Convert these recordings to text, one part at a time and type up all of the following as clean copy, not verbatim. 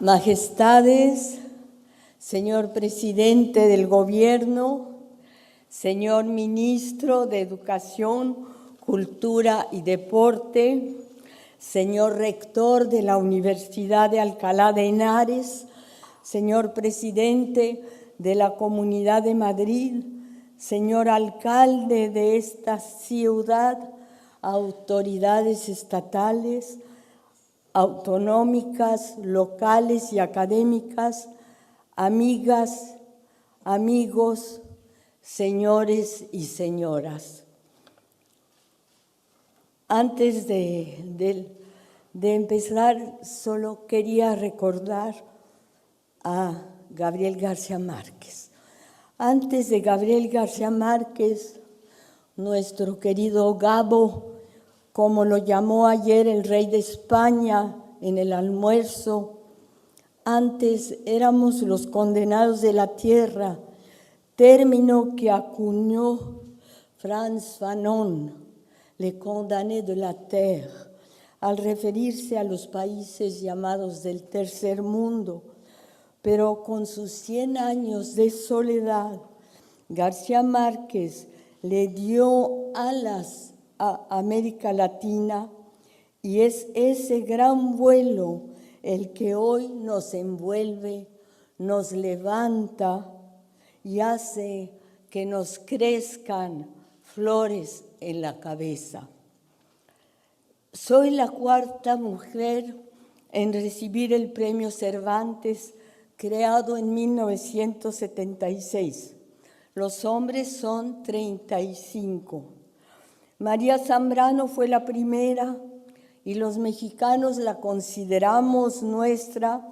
Majestades, señor presidente del gobierno, señor ministro de Educación, Cultura y Deporte, señor rector de la Universidad de Alcalá de Henares, señor presidente de la Comunidad de Madrid, señor alcalde de esta ciudad, autoridades estatales, autonómicas, locales y académicas, amigas, amigos, señores y señoras. Antes de empezar, solo quería recordar a Gabriel García Márquez. Antes de Gabriel García Márquez, nuestro querido Gabo, como lo llamó ayer el rey de España en el almuerzo, antes éramos los condenados de la tierra, término que acuñó Frantz Fanon, les condamnés de la terre, al referirse a los países llamados del tercer mundo. Pero con sus 100 años de soledad, García Márquez le dio alas a América Latina y es ese gran vuelo el que hoy nos envuelve, nos levanta y hace que nos crezcan flores en la cabeza. Soy la cuarta mujer en recibir el premio Cervantes, creado en 1976. Los hombres son 35. María Zambrano fue la primera y los mexicanos la consideramos nuestra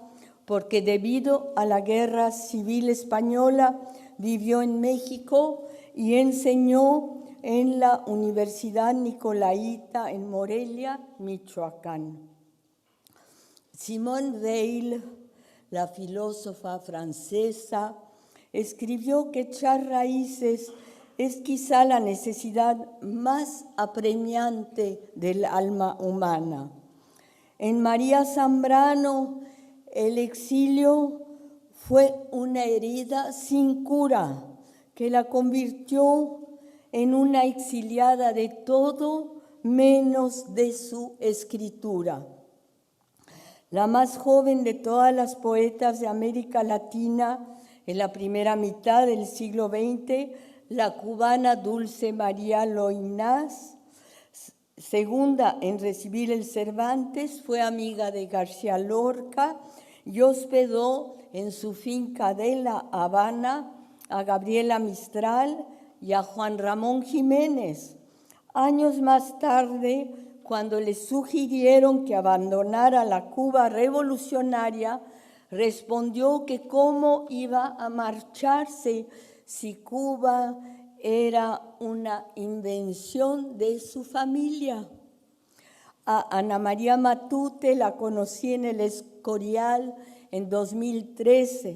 porque debido a la Guerra Civil Española vivió en México y enseñó en la Universidad Nicolaita en Morelia, Michoacán. Simone Weil, la filósofa francesa, escribió que echar raíces es quizá la necesidad más apremiante del alma humana. En María Zambrano, el exilio fue una herida sin cura que la convirtió en una exiliada de todo menos de su escritura. La más joven de todas las poetas de América Latina en la primera mitad del siglo XX, la cubana Dulce María Loynaz, segunda en recibir el Cervantes, fue amiga de García Lorca y hospedó en su finca de La Habana a Gabriela Mistral y a Juan Ramón Jiménez. Años más tarde, cuando le sugirieron que abandonara la Cuba revolucionaria, respondió que cómo iba a marcharse si Cuba era una invención de su familia. A Ana María Matute la conocí en el Escorial en 2003.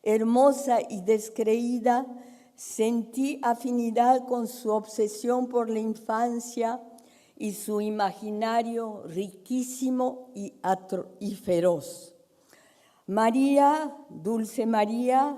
Hermosa y descreída, sentí afinidad con su obsesión por la infancia y su imaginario riquísimo y feroz. María, Dulce María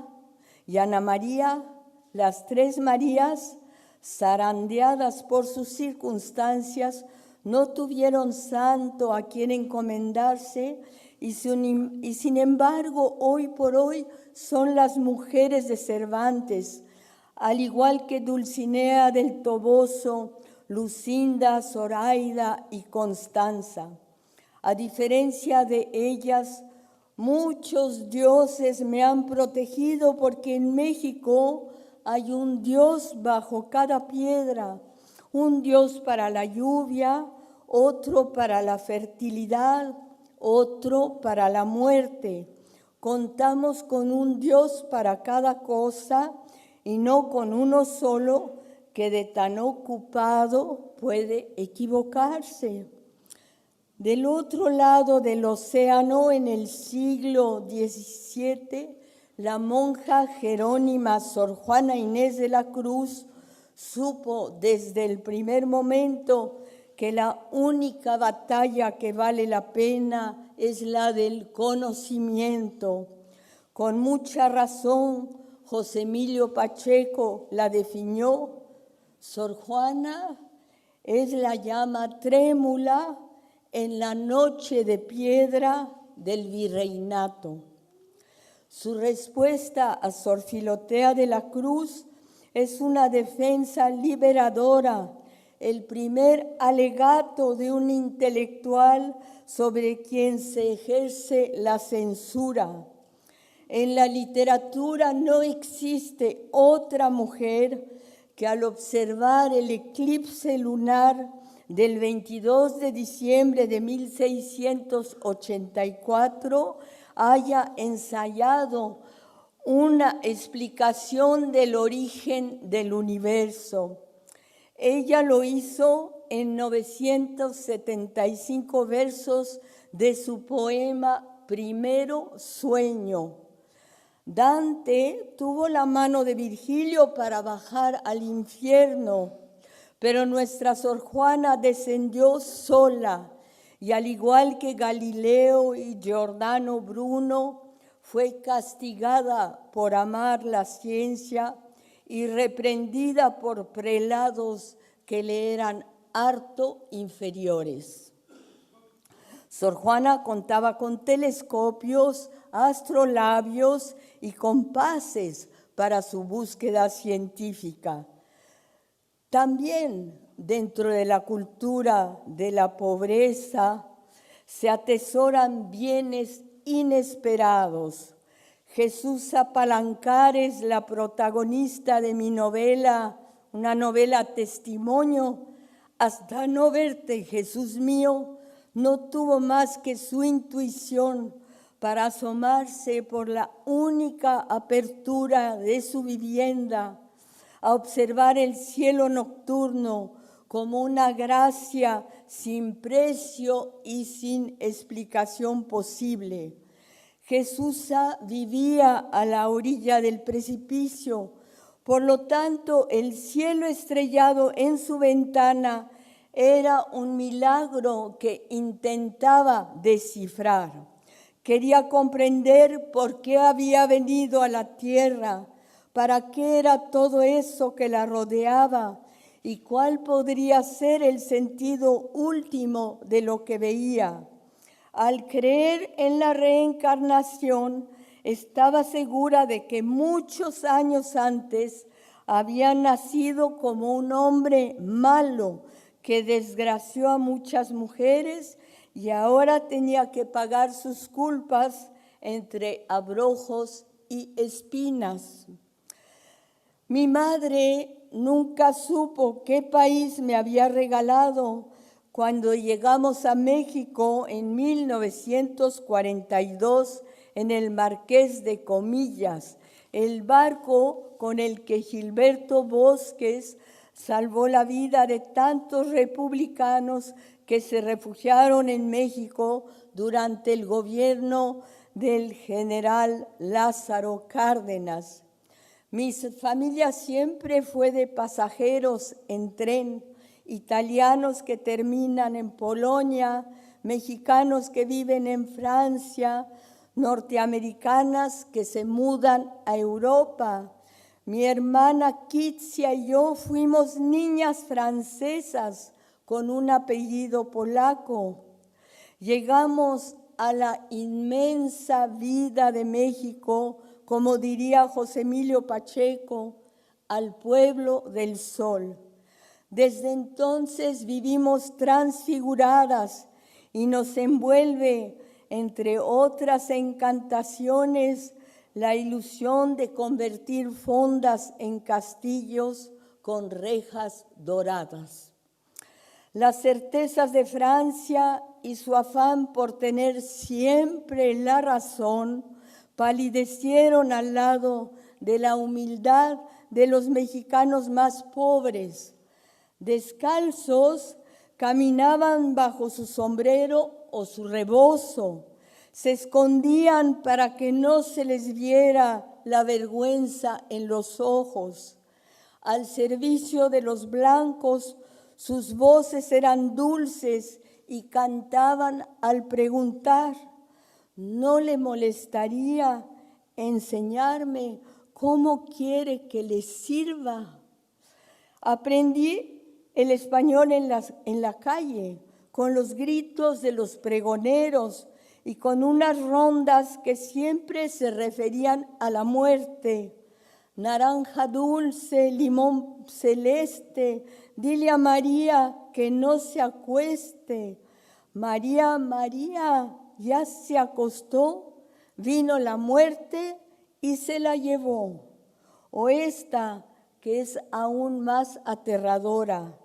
y Ana María, las tres Marías, zarandeadas por sus circunstancias, no tuvieron santo a quien encomendarse y sin embargo, hoy por hoy son las mujeres de Cervantes, al igual que Dulcinea del Toboso, Lucinda, Zoraida y Constanza. A diferencia de ellas, muchos dioses me han protegido porque en México hay un dios bajo cada piedra, un dios para la lluvia, otro para la fertilidad, otro para la muerte. Contamos con un dios para cada cosa y no con uno solo que de tan ocupado puede equivocarse. Del otro lado del océano, en el siglo XVII, la monja jerónima Sor Juana Inés de la Cruz supo desde el primer momento que la única batalla que vale la pena es la del conocimiento. Con mucha razón, José Emilio Pacheco la definió: Sor Juana es la llama trémula en la noche de piedra del virreinato. Su respuesta a Sor Filotea de la Cruz es una defensa liberadora, el primer alegato de un intelectual sobre quien se ejerce la censura. En la literatura no existe otra mujer que al observar el eclipse lunar del 22 de diciembre de 1684 haya ensayado una explicación del origen del universo. Ella lo hizo en 975 versos de su poema Primero Sueño. Dante tuvo la mano de Virgilio para bajar al infierno, pero nuestra Sor Juana descendió sola y al igual que Galileo y Giordano Bruno, fue castigada por amar la ciencia y reprendida por prelados que le eran harto inferiores. Sor Juana contaba con telescopios, astrolabios y compases para su búsqueda científica. También dentro de la cultura de la pobreza se atesoran bienes inesperados. Jesús Apalancares, la protagonista de mi novela, una novela testimonio, Hasta no verte, Jesús mío, no tuvo más que su intuición para asomarse por la única apertura de su vivienda, a observar el cielo nocturno como una gracia sin precio y sin explicación posible. Jesús vivía a la orilla del precipicio, por lo tanto el cielo estrellado en su ventana era un milagro que intentaba descifrar. Quería comprender por qué había venido a la tierra, para qué era todo eso que la rodeaba y cuál podría ser el sentido último de lo que veía. Al creer en la reencarnación, estaba segura de que muchos años antes había nacido como un hombre malo que desgració a muchas mujeres y ahora tenía que pagar sus culpas entre abrojos y espinas. Mi madre nunca supo qué país me había regalado cuando llegamos a México en 1942 en el Marqués de Comillas, el barco con el que Gilberto Bosques salvó la vida de tantos republicanos que se refugiaron en México durante el gobierno del general Lázaro Cárdenas. Mi familia siempre fue de pasajeros en tren, italianos que terminan en Polonia, mexicanos que viven en Francia, norteamericanas que se mudan a Europa. Mi hermana Kitsia y yo fuimos niñas francesas con un apellido polaco. Llegamos a la inmensa vida de México, como diría José Emilio Pacheco, al pueblo del sol. Desde entonces vivimos transfiguradas y nos envuelve, entre otras encantaciones, la ilusión de convertir fondas en castillos con rejas doradas. Las certezas de Francia y su afán por tener siempre la razón palidecieron al lado de la humildad de los mexicanos más pobres. Descalzos, caminaban bajo su sombrero o su rebozo, se escondían para que no se les viera la vergüenza en los ojos. Al servicio de los blancos, Sus voces eran dulces y cantaban al preguntar. ¿No le molestaría enseñarme cómo quiere que le sirva? Aprendí el español en la calle, con los gritos de los pregoneros y con unas rondas que siempre se referían a la muerte. Naranja dulce, limón celeste, dile a María que no se acueste. María, María, ya se acostó, vino la muerte y se la llevó. O esta, que es aún más aterradora.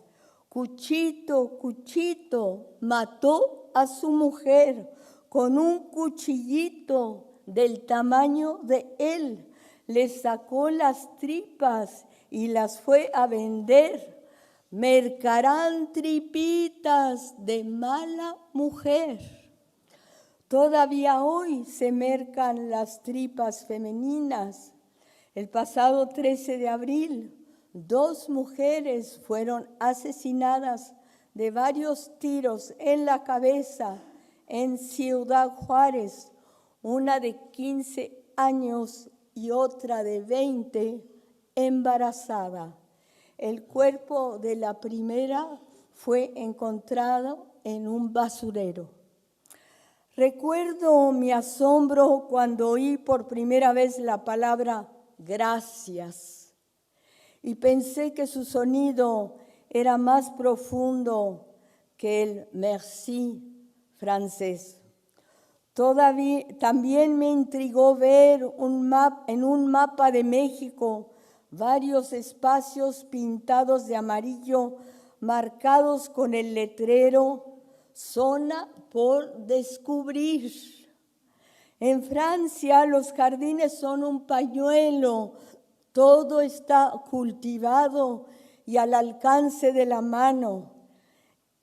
Cuchito, Cuchito, mató a su mujer con un cuchillito del tamaño de él. Le sacó las tripas y las fue a vender. Mercarán tripitas de mala mujer. Todavía hoy se mercan las tripas femeninas. El pasado 13 de abril, 2 mujeres fueron asesinadas de varios tiros en la cabeza en Ciudad Juárez, una de 15 años y otra de 20, embarazada. El cuerpo de la primera fue encontrado en un basurero. Recuerdo mi asombro cuando oí por primera vez la palabra gracias y pensé que su sonido era más profundo que el merci francés. También me intrigó ver en un mapa de México varios espacios pintados de amarillo marcados con el letrero Zona por descubrir. En Francia los jardines son un pañuelo, todo está cultivado y al alcance de la mano.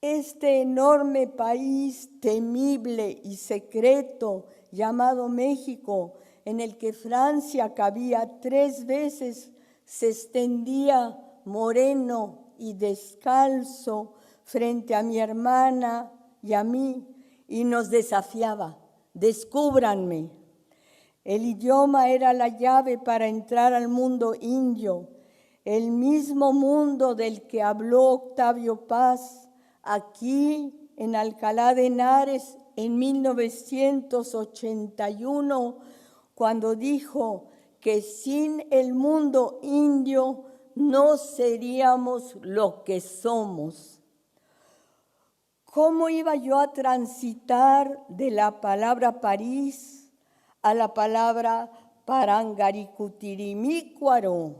Este enorme país temible y secreto llamado México, en el que Francia cabía 3 veces, se extendía moreno y descalzo frente a mi hermana y a mí y nos desafiaba. Descúbranme. El idioma era la llave para entrar al mundo indio, el mismo mundo del que habló Octavio Paz aquí en Alcalá de Henares en 1981, cuando dijo que sin el mundo indio no seríamos lo que somos. ¿Cómo iba yo a transitar de la palabra París a la palabra Parangaricutirimícuaro?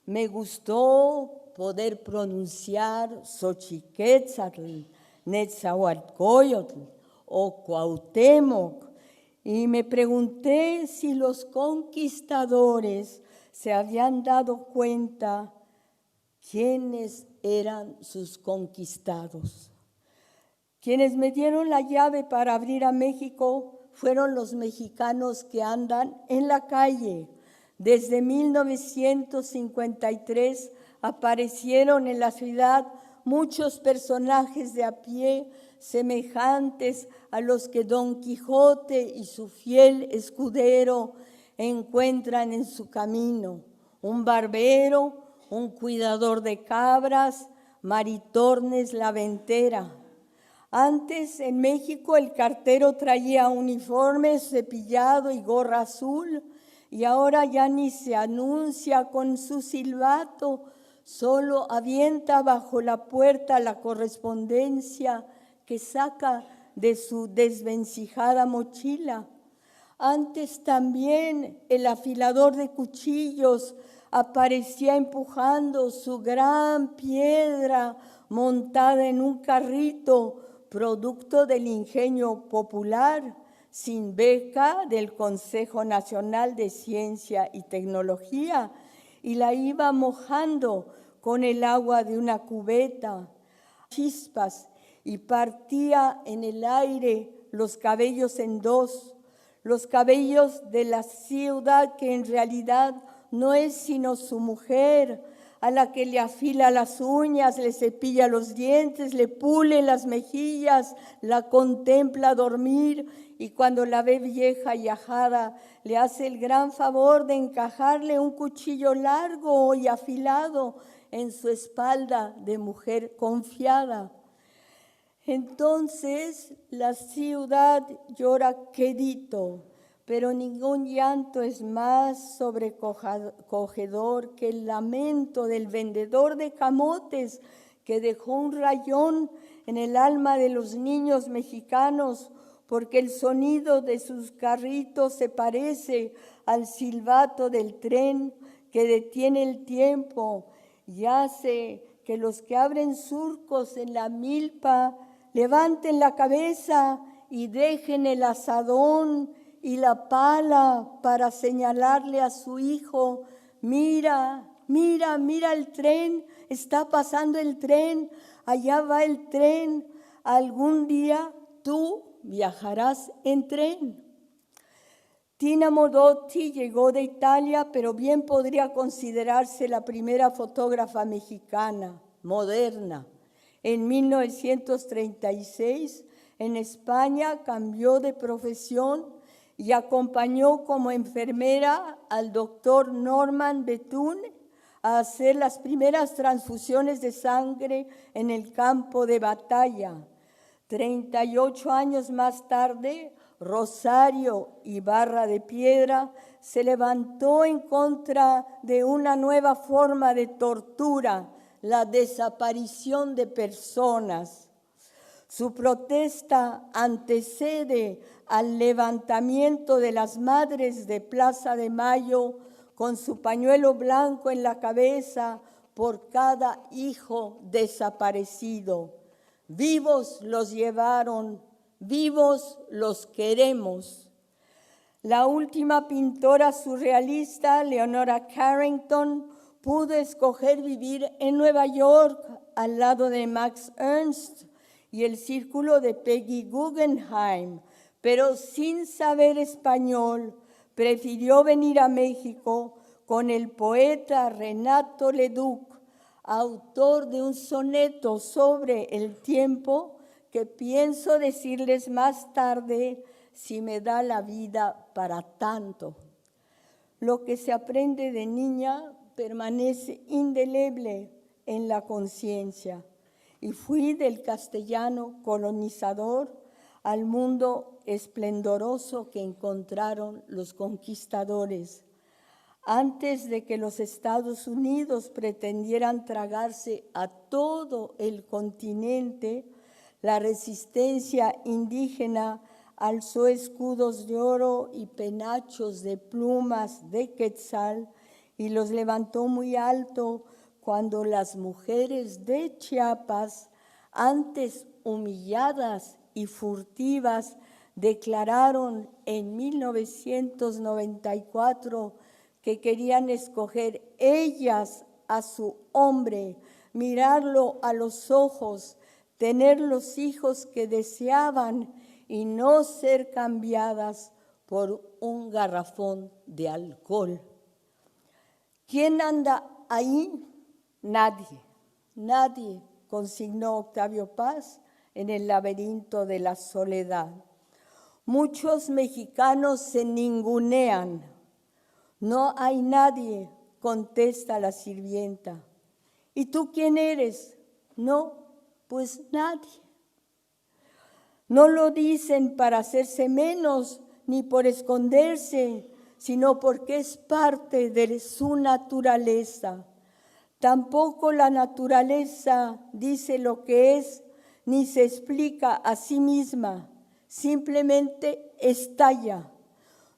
Me gustó poder pronunciar Xochiquétzatl, Netzahualcóyotl o Cuauhtémoc y me pregunté si los conquistadores se habían dado cuenta quiénes eran sus conquistados. Quienes me dieron la llave para abrir a México fueron los mexicanos que andan en la calle. Desde 1953 aparecieron en la ciudad muchos personajes de a pie semejantes a los que Don Quijote y su fiel escudero encuentran en su camino. Un barbero, un cuidador de cabras, Maritornes la ventera. Antes en México el cartero traía uniforme, cepillado y gorra azul, y ahora ya ni se anuncia con su silbato, solo avienta bajo la puerta la correspondencia que saca de su desvencijada mochila. Antes también el afilador de cuchillos aparecía empujando su gran piedra montada en un carrito, producto del ingenio popular, sin beca del Consejo Nacional de Ciencia y Tecnología, y la iba mojando con el agua de una cubeta, chispas, y partía en el aire los cabellos en dos, los cabellos de la ciudad que en realidad no es sino su mujer, a la que le afila las uñas, le cepilla los dientes, le pule las mejillas, la contempla dormir y cuando la ve vieja y ajada, le hace el gran favor de encajarle un cuchillo largo y afilado en su espalda de mujer confiada. Entonces la ciudad llora quedito, pero ningún llanto es más sobrecogedor que el lamento del vendedor de camotes que dejó un rayón en el alma de los niños mexicanos porque el sonido de sus carritos se parece al silbato del tren que detiene el tiempo y hace que los que abren surcos en la milpa levanten la cabeza y dejen el asadón y la pala para señalarle a su hijo, mira, mira, mira el tren, está pasando el tren, allá va el tren, algún día tú viajarás en tren. Tina Modotti llegó de Italia, pero bien podría considerarse la primera fotógrafa mexicana, moderna. En 1936, en España, cambió de profesión y acompañó como enfermera al doctor Norman Bethune a hacer las primeras transfusiones de sangre en el campo de batalla. 38 años más tarde, Rosario Ibarra de Piedra se levantó en contra de una nueva forma de tortura, la desaparición de personas. Su protesta antecede al levantamiento de las madres de Plaza de Mayo con su pañuelo blanco en la cabeza por cada hijo desaparecido. Vivos los llevaron, vivos los queremos. La última pintora surrealista, Leonora Carrington, pudo escoger vivir en Nueva York al lado de Max Ernst y el círculo de Peggy Guggenheim, pero sin saber español, prefirió venir a México con el poeta Renato Leduc, autor de un soneto sobre el tiempo que pienso decirles más tarde si me da la vida para tanto. Lo que se aprende de niña permanece indeleble en la conciencia y fui del castellano colonizador al mundo esplendoroso que encontraron los conquistadores. Antes de que los Estados Unidos pretendieran tragarse a todo el continente, la resistencia indígena alzó escudos de oro y penachos de plumas de quetzal y los levantó muy alto cuando las mujeres de Chiapas, antes humilladas y furtivas, declararon en 1994 que querían escoger ellas a su hombre, mirarlo a los ojos, tener los hijos que deseaban y no ser cambiadas por un garrafón de alcohol. ¿Quién anda ahí? Nadie, nadie, consignó Octavio Paz en el laberinto de la soledad. Muchos mexicanos se ningunean. No hay nadie, contesta la sirvienta. ¿Y tú quién eres? No, pues nadie. No lo dicen para hacerse menos ni por esconderse, sino porque es parte de su naturaleza. Tampoco la naturaleza dice lo que es, ni se explica a sí misma, simplemente estalla.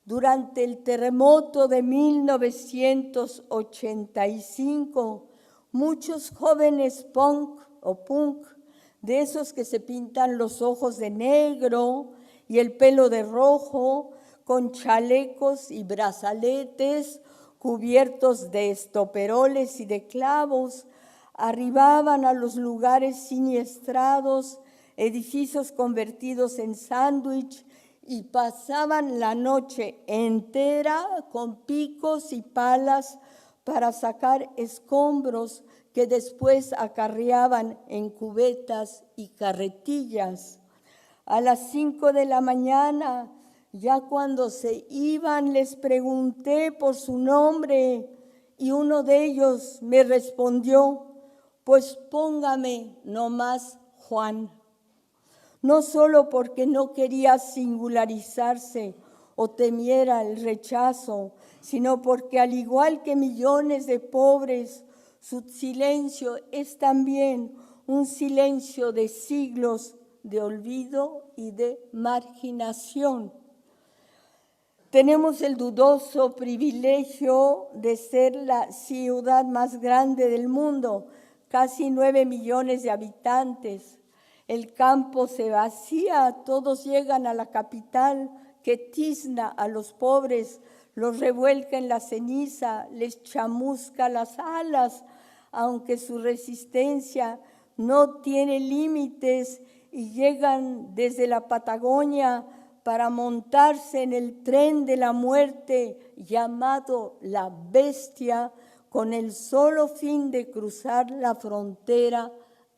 Durante el terremoto de 1985, muchos jóvenes punk, de esos que se pintan los ojos de negro y el pelo de rojo, con chalecos y brazaletes cubiertos de estoperoles y de clavos, arribaban a los lugares siniestrados, edificios convertidos en sándwich, y pasaban la noche entera con picos y palas para sacar escombros que después acarreaban en cubetas y carretillas. A las 5 de la mañana, ya cuando se iban, les pregunté por su nombre y uno de ellos me respondió, pues póngame nomás Juan. No solo porque no quería singularizarse o temiera el rechazo, sino porque al igual que millones de pobres, su silencio es también un silencio de siglos de olvido y de marginación. Tenemos el dudoso privilegio de ser la ciudad más grande del mundo, casi 9 millones de habitantes. El campo se vacía, todos llegan a la capital que tizna a los pobres, los revuelca en la ceniza, les chamusca las alas, aunque su resistencia no tiene límites y llegan desde la Patagonia para montarse en el tren de la muerte llamado la Bestia, con el solo fin de cruzar la frontera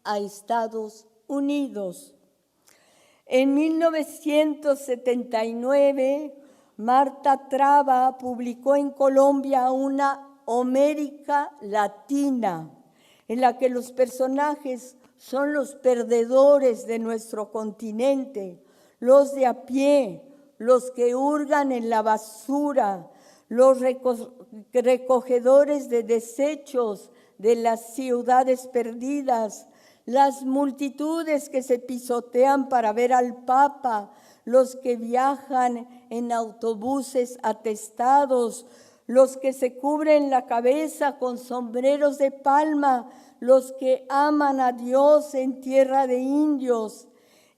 a Estados Unidos. En 1979, Marta Traba publicó en Colombia una América Latina, en la que los personajes son los perdedores de nuestro continente, los de a pie, los que hurgan en la basura, los recogedores de desechos de las ciudades perdidas, las multitudes que se pisotean para ver al Papa, los que viajan en autobuses atestados, los que se cubren la cabeza con sombreros de palma, los que aman a Dios en tierra de indios.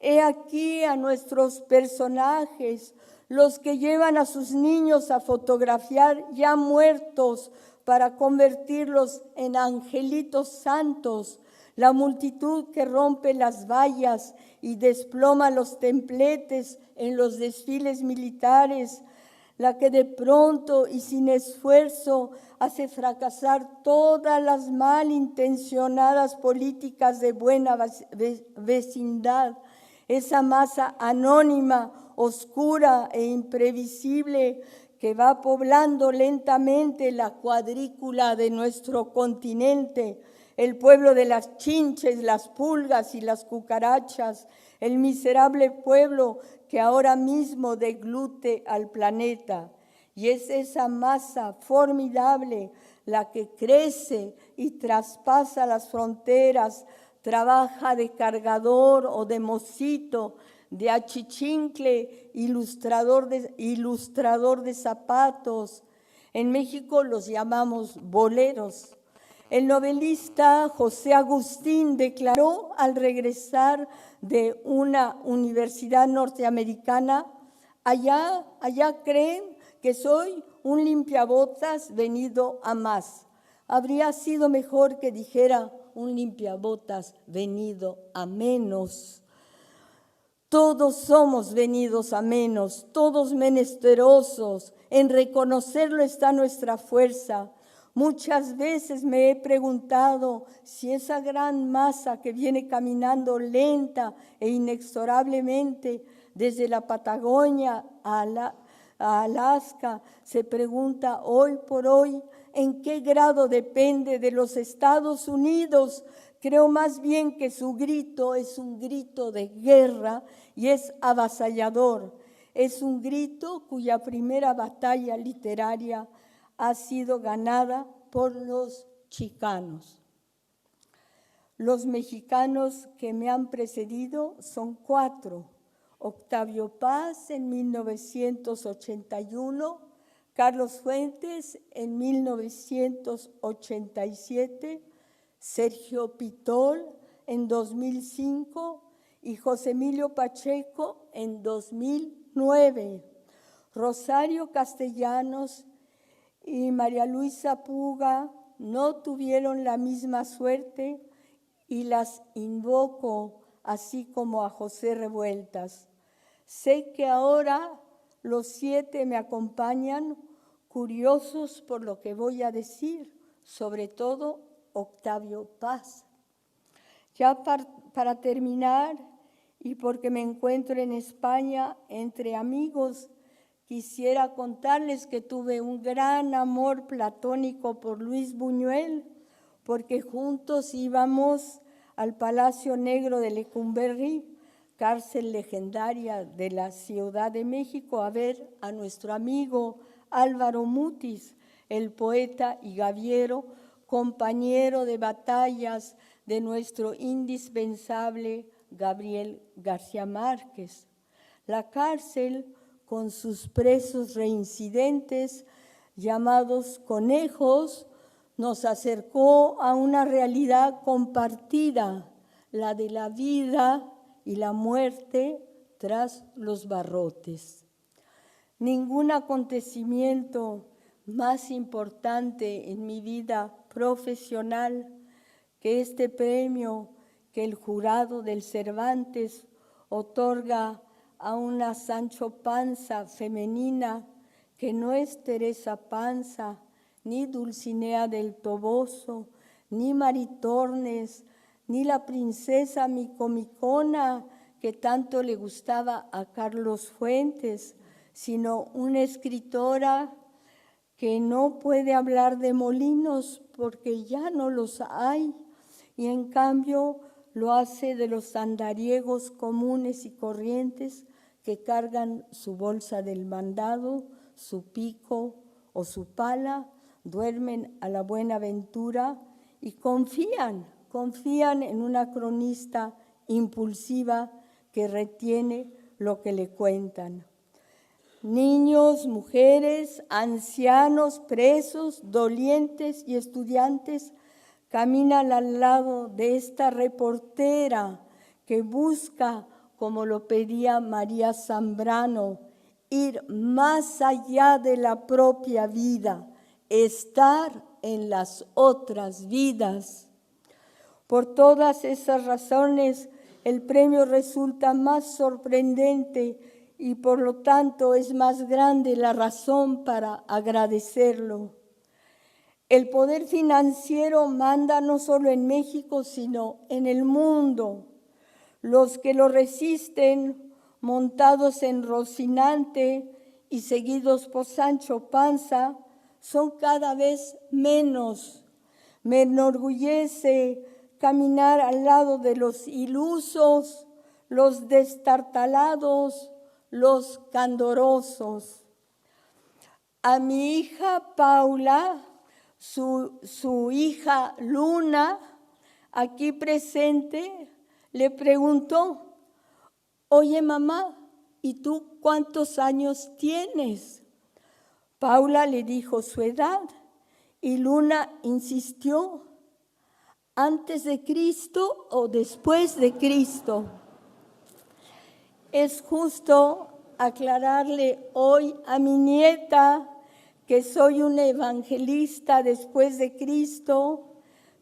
He aquí a nuestros personajes, los que llevan a sus niños a fotografiar ya muertos para convertirlos en angelitos santos, la multitud que rompe las vallas y desploma los templetes en los desfiles militares, la que de pronto y sin esfuerzo hace fracasar todas las malintencionadas políticas de buena vecindad, esa masa anónima, oscura e imprevisible que va poblando lentamente la cuadrícula de nuestro continente, el pueblo de las chinches, las pulgas y las cucarachas, el miserable pueblo que ahora mismo deglute al planeta. Y es esa masa formidable la que crece y traspasa las fronteras, trabaja de cargador o de mocito, de achichincle, ilustrador de zapatos. En México los llamamos boleros. El novelista José Agustín declaró al regresar de una universidad norteamericana, allá creen que soy un limpiabotas venido a más. Habría sido mejor que dijera un limpiabotas venido a menos. Todos somos venidos a menos, todos menesterosos. En reconocerlo está nuestra fuerza. Muchas veces me he preguntado si esa gran masa que viene caminando lenta e inexorablemente desde la Patagonia a Alaska se pregunta hoy por hoy en qué grado depende de los Estados Unidos. Creo más bien que su grito es un grito de guerra y es avasallador. Es un grito cuya primera batalla literaria ha sido ganada por los chicanos. Los mexicanos que me han precedido son 4. Octavio Paz en 1981, Carlos Fuentes en 1987, Sergio Pitol en 2005 y José Emilio Pacheco en 2009. Rosario Castellanos y María Luisa Puga no tuvieron la misma suerte y las invoco, así como a José Revueltas. Sé que ahora los 7 me acompañan, curiosos por lo que voy a decir, sobre todo Octavio Paz. Ya para terminar, y porque me encuentro en España entre amigos, quisiera contarles que tuve un gran amor platónico por Luis Buñuel, porque juntos íbamos al Palacio Negro de Lecumberri, cárcel legendaria de la Ciudad de México, a ver a nuestro amigo Álvaro Mutis, el poeta y gaviero, compañero de batallas de nuestro indispensable Gabriel García Márquez. La cárcel, con sus presos reincidentes, llamados conejos, nos acercó a una realidad compartida, la de la vida y la muerte tras los barrotes. Ningún acontecimiento más importante en mi vida profesional que este premio que el jurado del Cervantes otorga a una Sancho Panza femenina que no es Teresa Panza, ni Dulcinea del Toboso, ni Maritornes, ni la princesa Micomicona que tanto le gustaba a Carlos Fuentes, sino una escritora que no puede hablar de molinos porque ya no los hay, y en cambio lo hace de los andariegos comunes y corrientes que cargan su bolsa del mandado, su pico o su pala, duermen a la buena ventura y confían en una cronista impulsiva que retiene lo que le cuentan. Niños, mujeres, ancianos, presos, dolientes y estudiantes caminan al lado de esta reportera que busca, como lo pedía María Zambrano, ir más allá de la propia vida, estar en las otras vidas. Por todas esas razones, el premio resulta más sorprendente y por lo tanto es más grande la razón para agradecerlo. El poder financiero manda no solo en México, sino en el mundo. Los que lo resisten, montados en Rocinante y seguidos por Sancho Panza, son cada vez menos. Me enorgullece caminar al lado de los ilusos, los destartalados, los candorosos. A mi hija Paula, su hija Luna, aquí presente, le preguntó: oye mamá, ¿y tú cuántos años tienes? Paula le dijo su edad y Luna insistió: ¿antes de Cristo o después de Cristo? Es justo aclararle hoy a mi nieta que soy una evangelista después de Cristo,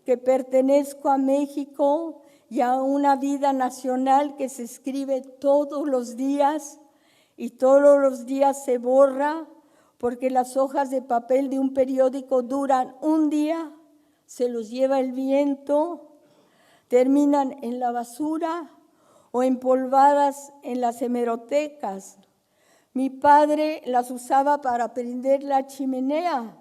que pertenezco a México y a una vida nacional que se escribe todos los días y todos los días se borra porque las hojas de papel de un periódico duran un día, se los lleva el viento, terminan en la basura o empolvadas en las hemerotecas. Mi padre las usaba para prender la chimenea.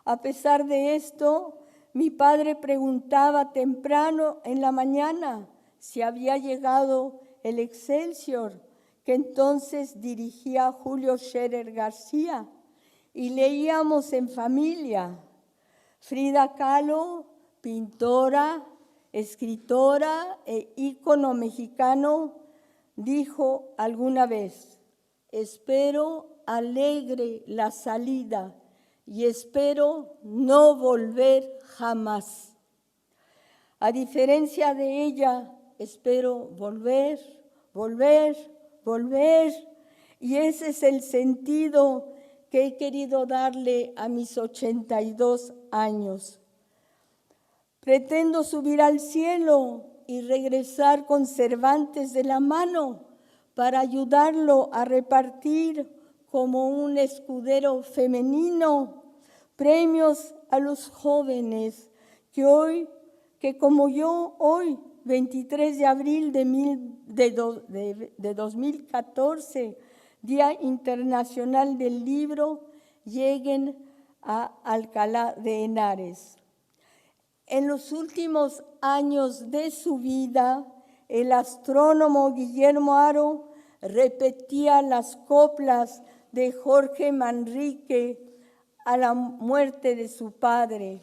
A pesar de esto, mi padre preguntaba temprano en la mañana si había llegado el Excelsior, que entonces dirigía Julio Scherer García, y leíamos en familia. Frida Kahlo, pintora, escritora e ícono mexicano, dijo alguna vez: espero alegre la salida y espero no volver jamás. A diferencia de ella, espero volver, y ese es el sentido que he querido darle a mis 82 años. Pretendo subir al cielo y regresar con Cervantes de la mano para ayudarlo a repartir como un escudero femenino Premios a los jóvenes que como yo hoy, 23 de abril de 2014, Día Internacional del Libro, lleguen a Alcalá de Henares. En los últimos años de su vida, el astrónomo Guillermo Haro repetía las coplas de Jorge Manrique a la muerte de su padre.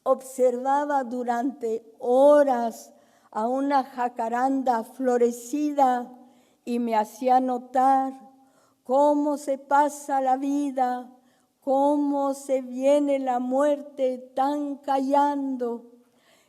Observaba durante horas a una jacaranda florecida y me hacía notar cómo se pasa la vida, cómo se viene la muerte tan callando.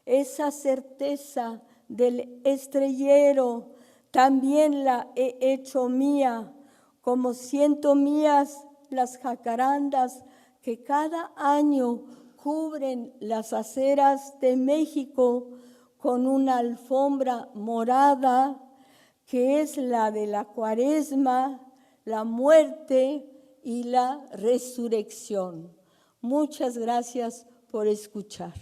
Esa certeza del estrellero también la he hecho mía, como siento mías las jacarandas que cada año cubren las aceras de México con una alfombra morada, que es la de la Cuaresma, la muerte y la resurrección. Muchas gracias por escuchar.